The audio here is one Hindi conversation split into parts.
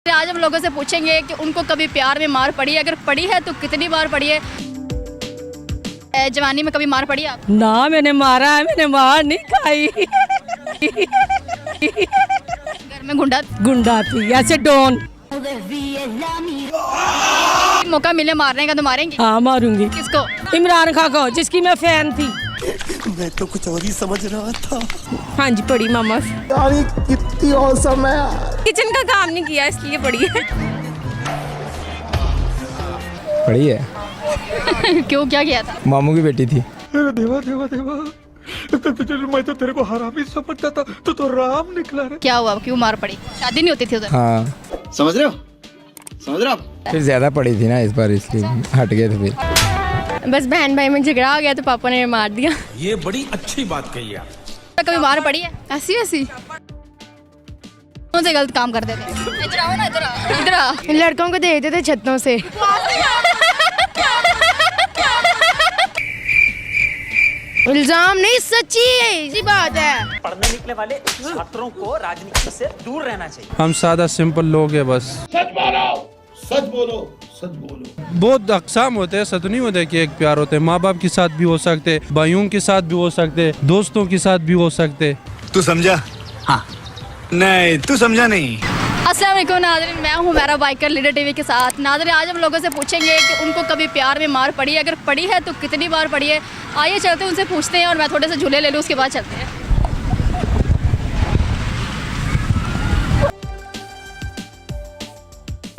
आज हम लोगों से पूछेंगे कि उनको कभी प्यार में मार पड़ी है, अगर पड़ी है तो कितनी बार पड़ी है। जवानी में कभी मार पड़ी है आप? ना मैंने मारा है, मैंने मार नहीं खाई। घर में गुंडा थी ऐसे डॉन। मौका मिले मारने का तो मारेंगे? हाँ मारूंगी। किसको? इमरान खान को, जिसकी मैं फैन थी। मैं तो कुछ और ही समझ रहा था। हाँ जी पड़ी मामा। यार कितनी औसम है। किचन का काम नहीं किया इसलिए पड़ी है। पड़ी है। क्यों, क्या किया था? मामू की बेटी थी। देवा देवा देवा, मैं तो तेरे को हरामी समझता था, तो राम निकला रे। क्या हुआ, क्यों मार पड़ी? शादी नहीं होती थी उधर? हाँ समझ रहे हो आप? फिर ज्यादा पड़ी थी ना इस बार, इसलिए हट गए थे फिर। बस बहन भाई में झगड़ा हो गया तो पापा ने मार दिया। ये बड़ी अच्छी बात कही आप। कभी मार पड़ी है? ऐसी ऐसी कौन से गलत काम करते थे? इधर आओ ना, इधर आ। लड़कों को दे देते थे छतों से। इल्जाम नहीं, सच्ची बात है। पढ़ने निकले वाले छात्रों को राजनीति से दूर रहना चाहिए। हम सादा सिंपल लोग हैं बस। सच बोलो। बहुत अक़साम होते हैं, ऐसा तो नहीं होता कि एक प्यार होते हैं। माँ बाप के साथ भी हो सकते, भाइयों के साथ भी हो सकते, दोस्तों के साथ भी हो सकते। तू समझा? हाँ। नहीं तू समझा नहीं। अस्सलाम वालेकुम नाज़रीन, मैं हूँ मेरा बाइकर लीडर टीवी के साथ। नाज़रीन आज हम लोगों से पूछेंगे कि उनको कभी प्यार में मार पड़ी है, अगर पड़ी है तो कितनी बार पड़ी है। आइए चलते हैं, उनसे पूछते हैं और मैं थोड़े से झूले ले लूँ, उसके बाद चलते हैं।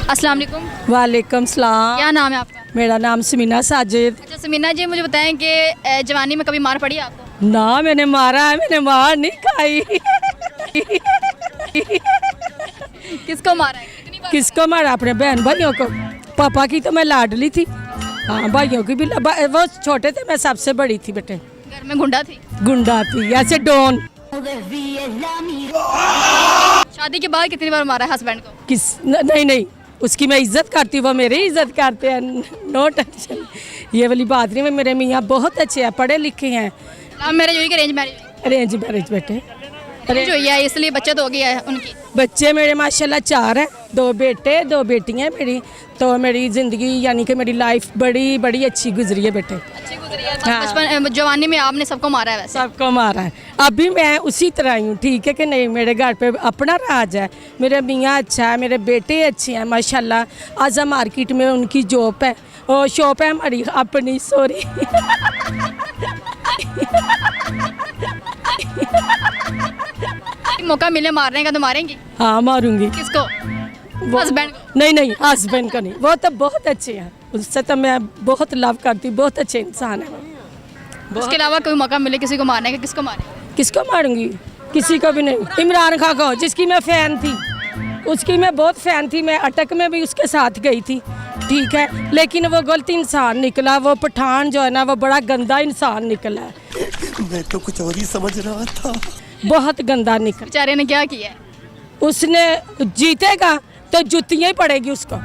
अस्सलाम वालेकुम। वालेकुम सलाम। क्या नाम है आपका? मेरा नाम समीना साजिद। अच्छा समीना जी, मुझे बताएं कि जवानी में कभी मार पड़ी है आपको? ना मैंने मारा है, मैंने मार नहीं खाई। किसको मारा है, कितनी बार? किसको मारा? अपने बहन भाइयों को। पापा की तो मैं लाडली थी। हाँ भाइयों की भी वो छोटे थे, मैं सबसे बड़ी थी बेटे। घर में गुंडा थी ऐसे डॉन। शादी के बाद कितनी बार मारा है हस्बैंड को? नहीं उसकी मैं इज्जत करती हूँ, वो मेरी इज्जत करते हैं। नो टेंशन, ये वाली बात नहीं। मैं मेरे मियाँ बहुत अच्छे हैं, पढ़े लिखे हैं। लव मैरिज हुई कि अरेंज मैरिज? अरेंज मैरिज बेटे। अरेंज हुई है, इसलिए बच्चा तो हो गया है उनकी। बच्चे मेरे माशाल्लाह 4 हैं, 2 बेटे 2 बेटियाँ मेरी। तो मेरी ज़िंदगी यानी कि मेरी लाइफ बड़ी अच्छी गुजरी है बेटे। अच्छी गुजरी है। हाँ। बचपन जवानी में आपने सबको मारा है वैसे? सबको मारा है। अभी मैं उसी तरह ही हूँ, ठीक है कि नहीं। मेरे घर पे अपना राज है, मेरे मियाँ अच्छा है, मेरे बेटे अच्छे हैं माशाल्लाह। आजा मार्केट में उनकी जॉब है, और शॉप है हमारी अपनी। सॉरी। मौका मिले मारने का तो मारेंगी? हाँ मारूंगी। किसको? हस्बैंड को? नहीं हस्बैंड का नहीं, वो तो बहुत अच्छे हैं, उससे तो मैं बहुत लव करती हूँ, बहुत अच्छे इंसान है। उसके अलावा कोई मौका मिले किसी को मारने का, किसको मारे? किसको मारूंगी? किसी को भी नहीं। इमरान खान को, जिसकी मैं फ़ैन थी, उसकी मैं बहुत फ़ैन थी। मैं अटक में भी उसके साथ गई थी, ठीक है, लेकिन वो गलत इंसान निकला। वो पठान जो है ना, वो बड़ा गंदा इंसान निकला है। मैं तो कुछ और ही समझ रहा था। बहुत गंदा निकला। बेचारे ने क्या किया है? उसने जीतेगा तो जुतियाँ ही पड़ेगी उसको,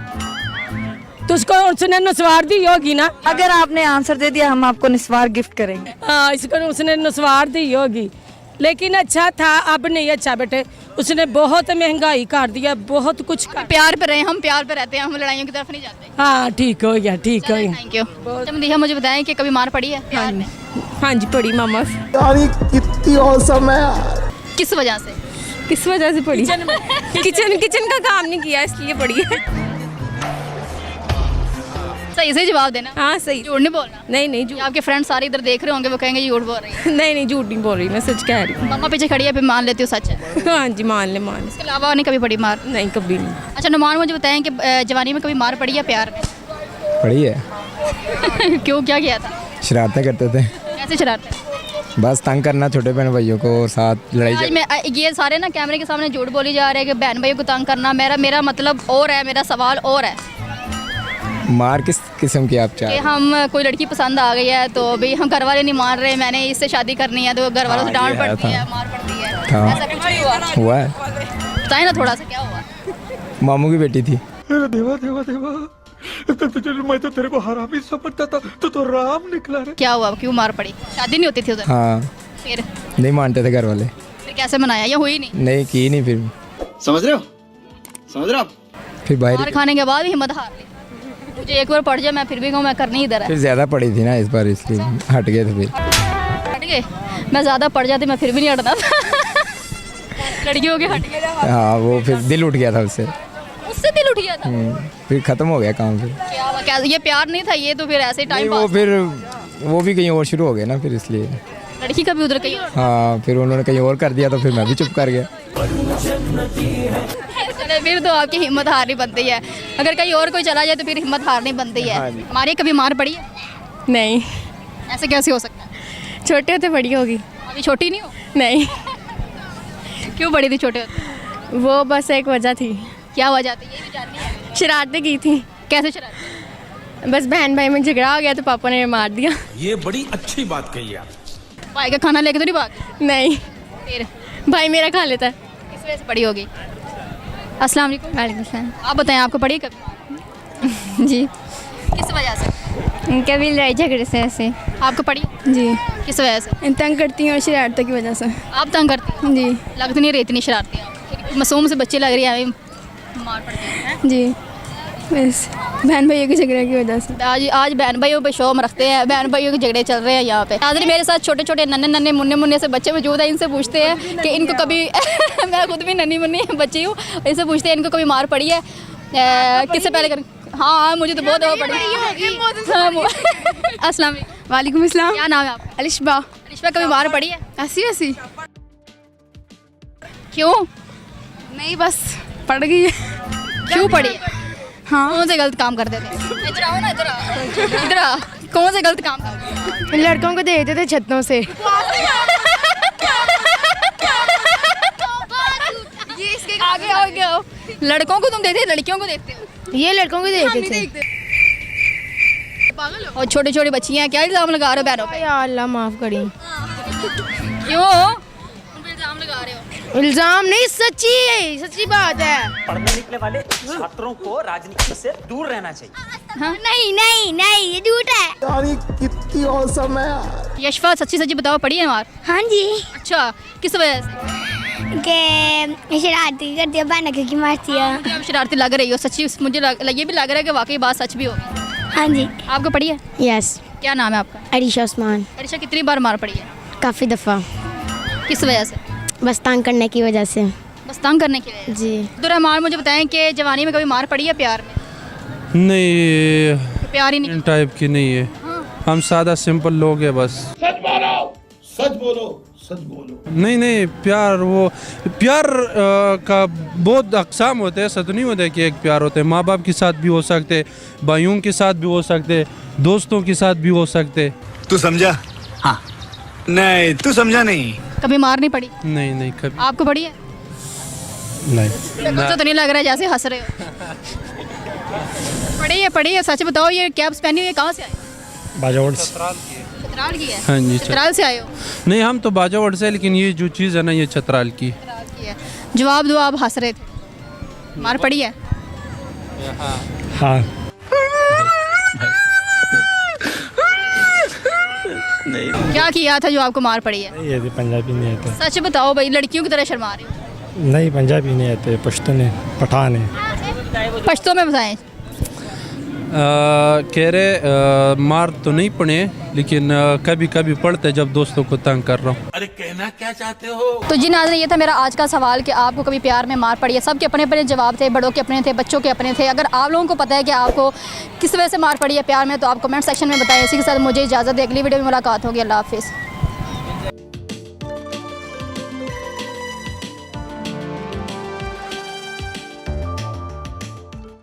तो उसको उसने नस्वार दी होगी ना। अगर आपने आंसर दे दिया हम आपको निस्वार गिफ्ट करेंगे। हाँ, इसको उसने नस्वार दी होगी, लेकिन अच्छा था। अब नहीं अच्छा बेटे, उसने बहुत महंगाई कर दिया, बहुत कुछ कर। प्यार पे रहे, हम प्यार पे रहते हैं, हम लड़ाइयों की तरफ नहीं जाते। हाँ ठीक हो गया, ठीक हो गया। Thank you. मदीहा मुझे बताएं कि कभी मार पड़ी है प्यार में? हाँ जी पड़ी मामा। यार कितनी औसम है। किस वजह से? किस वजह से पड़ी? किचन का काम नहीं किया इसलिए पड़ी है। सही से जवाब देना। हाँ सही। झूठ नहीं बोलना। नहीं झूठ। आपके फ्रेंड सारे इधर देख रहे होंगे, वो कहेंगे झूठ बोल रही है। नहीं झूठ नहीं बोल रही, मैं सच कह रही हूँ। मम्मा पीछे खड़ी है, फिर मान लेती हूँ सच है? हाँ जी मान ले। इसके अलावा नहीं कभी पड़ी मार? नहीं कभी नहीं। अच्छा नुमान, मुझे बताएं कि जवानी में कभी मार पड़ी है प्यार में? पड़ी है। क्यों, क्या किया था? शरारतें करते थे, कैसे शरारते? बस तंग करना छोटे बहन भाइयों को, और साथ लड़ाई आज मैं ये सारे ना कैमरे के सामने झूठ बोली जा रहे हैं कि बहन भाइयों को तंग करना। मेरा मतलब और है, मेरा सवाल और है। मार किस किस्म की आप कि चाह? हम कोई लड़की पसंद आ गई है तो भी हम घर वाले नहीं मान रहे, मैंने इससे शादी करनी है, तो घर वालों से डांट पड़ती है, मार पड़ती है। ऐसा कुछ नहीं हुआ है। बताए ना थोड़ा सा, क्या हुआ? मामू की बेटी थी। देवा देवा देवा, मैं तो तेरे को हरामी समझता था, तो राम निकला रे। क्या हुआ, क्यों मार पड़ी? शादी नहीं होती थी उधर? हाँ फिर नहीं मानते थे घर वाले। कैसे मनाया, या हुई नहीं? नहीं की नहीं फिर। समझ रहे हो आप? फिर मार बाहर खाने के बाद भी हिम्मत हार ली। मुझे एक बार पड़ जाए मैं फिर भी कहूँ मैं करनी इधर है। फिर ज़्यादा पड़ी थी ना इस बार, इसलिए हट गए थे फिर। हट गए, मैं ज़्यादा पड़ जाती मैं फिर भी नहीं हटना था। लड़कियों के हट गए, हाँ वो फिर दिल उठ गया था उससे। उससे दिल उठ गया था। फिर ख़त्म हो गया काम फिर। क्या ये प्यार नहीं था, ये तो फिर ऐसे ही नहीं, टाइम वो पास। फिर वो भी कहीं और शुरू हो गया ना फिर, इसलिए। लड़की का भी उधर कहीं और। हाँ फिर उन्होंने कहीं और कर दिया तो फिर मैं भी चुप कर गया। चले फिर तो आपकी हिम्मत हारनी बनती है, अगर कहीं और कोई चला जाए तो फिर हिम्मत हारनी बनती है। हाँ जी। हमारी कभी मार पड़ी है? नहीं, ऐसे कैसे हो सकता है? छोटे होते बड़ी होगी। अभी छोटी नहीं हो? नहीं, क्यों बड़ी थी छोटे होते? वो बस एक वजह थी, क्या वजह थी ये भी जाननी है। शरारतें की थी। कैसे शरारत? बस बहन भाई में झगड़ा हो गया तो पापा ने मार दिया। ये बड़ी अच्छी बात कही आप। भाई का खाना लेके तो नहीं भाग? नहीं, फिर भाई मेरा खा लेता है। किस वजह से बड़ी होगी? अस्सलाम वालेकुम। वालेकुम सलाम। आप बताएं, आपको पड़ी कभी? जी, किस वजह से? कभी लड़ाई झगड़े से ऐसे। आपको पड़ी? जी, किस वजह से? तंग करती हूँ और शरारतों की वजह से। आप तंग करती हैं? जी लगती नहीं रही इतनी शरारती हैं। मासूम से बच्चे लग रही है, अभी मार पड़ती है। जी, बस बहन भाइयों के झगड़े की वजह से। आज बहन भाइयों पे शौम रखते हैं, बहन भाइयों के झगड़े चल रहे हैं यहाँ पे। नाज़रीन, मेरे साथ छोटे छोटे नन्हे नन्हे मुन्ने मुन्ने से बच्चे मौजूद हैं। इनसे पूछते हैं कि इनको कभी मैं खुद भी नन्ही मुन्नी बच्ची हूँ। इनसे पूछते हैं इनको कभी मार पड़ी है? किससे पहले कर? हाँ मुझे तो बहुत पड़ी। अस्सलाम वालेकुम। वालेकुम अस्सलाम। क्या नाम है आपका? अलिशबा। अलिशबा, कभी मार पड़ी है? ऐसी वैसी क्यों? नहीं, बस पड़ गई है। क्यों पड़ी है? हाँ, कौन से गलत काम करते थे? इधर आओ ना, इधर आओ, इधर आओ। कौन से गलत काम करते थे? लड़कों को दे देते थे छतों से। आगे आओ, आगे आओ। लड़कों को तुम देखते हो, लड़कियों को देखते हो? ये लड़कों को देते थे। और छोटे छोटे बच्चियां, क्या इल्जाम लगा रहे हो बहनों पे? या अल्लाह माफ करी। क्यों उन पे इल्जाम लगा रहे हो? इल्जाम नहीं, सच्ची बात है। पढ़ने निकले वाले छात्रों को राजनीति से दूर रहना चाहिए। नहीं नहीं नहीं, ये झूठ है। कितनी औसम है। यशफा, सच्ची सच्ची बताओ, पड़ी है मार? हाँ जी, अच्छा, किस वजह से? के शरारती करती है, बहन की मारती है। मुझे आप शरारती लग रही हो, सच्ची मुझे ये भी लग रहा है कि वाकई बात सच भी होगी। हाँ जी, आपको पड़ी है? यस। क्या नाम है आपका? अरीशा उस्मान। अरिशा, कितनी बार मार पड़ी है? काफ़ी दफ़ा, किस वजह से? बस तंग करने की वजह से। बस तंग करने के लिए? जी, अब्दुर्रहमान, मुझे बताएं कि जवानी में कभी मार पड़ी है प्यार में? नहीं, प्यार ही नहीं। टाइप की नहीं है। हम सादा सिंपल लोग हैं बस। सच बोलो। नहीं नहीं, प्यार का बहुत अक़साम होते हैं। ऐसा तो नहीं होता कि एक प्यार होते हैं। माँ बाप के साथ भी हो सकते, भाइयों के साथ भी हो सकते, दोस्तों के साथ भी हो सकते। तू समझा? हाँ। नहीं, तू समझा नहीं। कभी मार नहीं पड़ी? नहीं नहीं, कभी आपको पड़ी है? नहीं। मुझे तो नहीं लग रहा है जैसे हंस रहे हो। पड़ी है, सच बताओ। ये कैप्स पहनी हुई है, कहाँ से आई? बाजावड़ छतराल की है? हाँ जी, छतराल से आए हो? नहीं, हम तो बाजावड़ से, लेकिन ये जो चीज़ है ना, ये छतराल की। छतराल की है। जवाब दो, आप हंस रहे थे। मार पड़ी है? हाँ। क्या किया था जो आपको मार पड़ी है? ये पंजाबी नहीं आते। सच बताओ भाई, लड़कियों की तरह शर्मा रहे हो। नहीं, पंजाबी नहीं आते, पश्तून है, पठान है। पश्तो में बताएं। कह रहे मार तो नहीं पड़े, लेकिन कभी कभी पड़ते जब दोस्तों को तंग कर रहा हूँ। अरे कहना क्या चाहते हो? तो जी नाज़रीन, ये था मेरा आज का सवाल कि आपको कभी प्यार में मार पड़ी है। सबके अपने अपने जवाब थे, बड़ों के अपने थे, बच्चों के अपने थे। अगर आप लोगों को पता है कि आपको किस वजह से मार पड़ी है प्यार में, तो आप कमेंट सेक्शन में बताएं। इसी के साथ मुझे इजाज़त है, अगली वीडियो में मुलाकात होगी। अल्लाह हाफिज़।